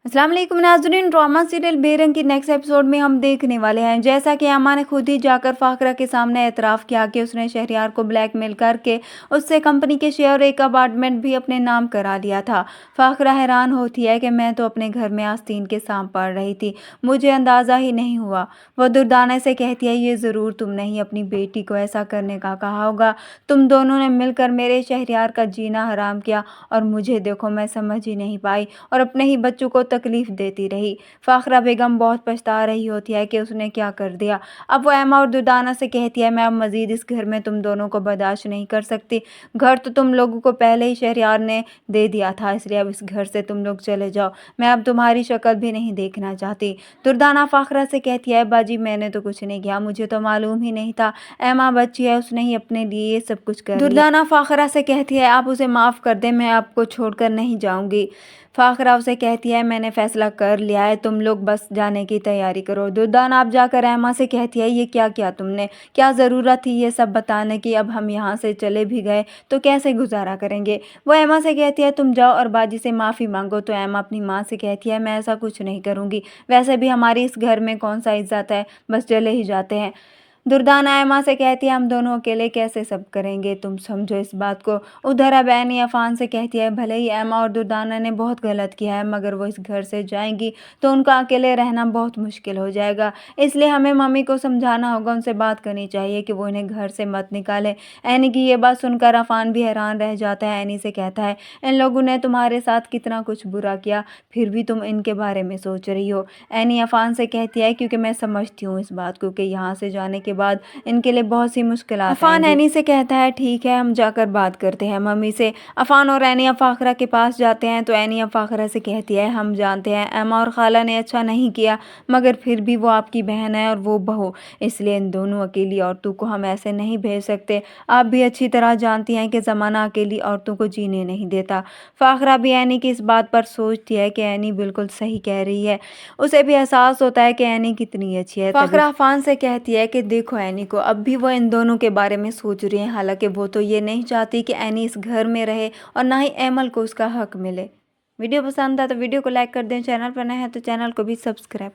अस्सलाम वालेकुम नाज़रीन। ड्रामा सीरियल बेरंग की नेक्स्ट एपिसोड में हम देखने वाले हैं जैसा कि एमा ने खुद ही जाकर फाखरा के सामने एतराफ़ किया कि उसने शहरयार को ब्लैकमेल करके उससे कंपनी के शेयर और एक अपार्टमेंट भी अपने नाम करा लिया था। फाखरा हैरान होती है कि मैं तो अपने घर में आस्तीन के सांप पढ़ रही थी, मुझे अंदाज़ा ही नहीं हुआ। वह दुर्दाने से कहती है, ये ज़रूर तुमने ही अपनी बेटी को ऐसा करने का कहा होगा। तुम दोनों ने मिलकर मेरे शहरयार का जीना हराम किया और मुझे देखो, मैं समझ ही नहीं पाई और अपने ही बच्चों को तकलीफ देती रही। फाखरा बेगम बहुत पछता रही होती है कि उसने क्या कर दिया। अब वो एमा और दुर्दाना से कहती है, मैं अब मजीद इस घर में तुम दोनों को बर्दाश्त नहीं कर सकती। घर तो तुम लोगों को पहले ही शहरयार ने दे दिया था, इसलिए अब इस घर से तुम लोग चले जाओ। मैं अब तुम्हारी शक्ल भी नहीं देखना चाहती। दुर्दाना फाखरा से कहती है, बाजी मैंने तो कुछ नहीं किया, मुझे तो मालूम ही नहीं था। एमा बच्ची है, उसने ही अपने लिए ये सब कुछ कर लिया। दुर्दाना फाखरा से कहती है, आप उसे माफ़ कर दें, मैं आपको छोड़कर नहीं जाऊंगी। फाखरा उसे कहती है, मैंने फैसला कर लिया है, तुम लोग बस जाने की तैयारी करो। दुर्दाना अब जाकर एमा से कहती है, ये क्या किया तुमने, क्या ज़रूरत थी ये सब बताने की, अब हम यहाँ से चले भी गए तो कैसे गुजारा करेंगे। वो एमा से कहती है, तुम जाओ और बाजी से माफ़ी मांगो। तो एमा अपनी माँ से कहती है, मैं ऐसा कुछ नहीं करूँगी, वैसे भी हमारी इस घर में कौन सा इज्जत है, बस चले ही जाते हैं। दुर्दाना एमा से कहती है, हम दोनों अकेले कैसे सब करेंगे, तुम समझो इस बात को। उधर अब एनी अफान से कहती है, भले ही एमा और दुर्दाना ने बहुत गलत किया है, मगर वो इस घर से जाएंगी तो उनका अकेले रहना बहुत मुश्किल हो जाएगा, इसलिए हमें मम्मी को समझाना होगा, उनसे बात करनी चाहिए कि वो इन्हें घर से मत निकाले। एनी की ये बात सुनकर अफान भी हैरान रह जाता है। एनी से कहता है, इन लोगों ने तुम्हारे साथ कितना कुछ बुरा किया, फिर भी तुम इनके बारे में सोच रही हो। एनी अफान से कहती है, क्योंकि मैं समझती हूँ इस बात को कि यहाँ से जाने के बाद इनके लिए बहुत सी मुश्किलात आएंगी। अफान एनी से कहता है, ठीक है, हम जाकर बात करते हैं मम्मी से। अफान और एनिया फाखरा के पास जाते हैं तो एनिया फाखरा से कहती है, हम जानते हैं एमा और खाला ने अच्छा नहीं किया, मगर फिर भी वो आपकी बहन है और वो बहू, इसलिए इन दोनों अकेली औरतों को हम ऐसे नहीं भेज सकते। आप भी अच्छी तरह जानती हैं कि ज़माना अकेली औरतों को जीने नहीं देता। फाखरा भी एनी की इस बात पर सोचती है कि एनी बिल्कुल सही कह रही है। उसे भी एहसास होता है कि एनी कितनी अच्छी है। फाखरा अफान से कहती है कि देखो एनी को, अब भी वो इन दोनों के बारे में सोच रही है, हालांकि वो तो ये नहीं चाहती कि एनी इस घर में रहे और ना ही एमल को उसका हक मिले। वीडियो पसंद आए तो वीडियो को लाइक कर दें, चैनल पर नए हैं तो चैनल को भी सब्सक्राइब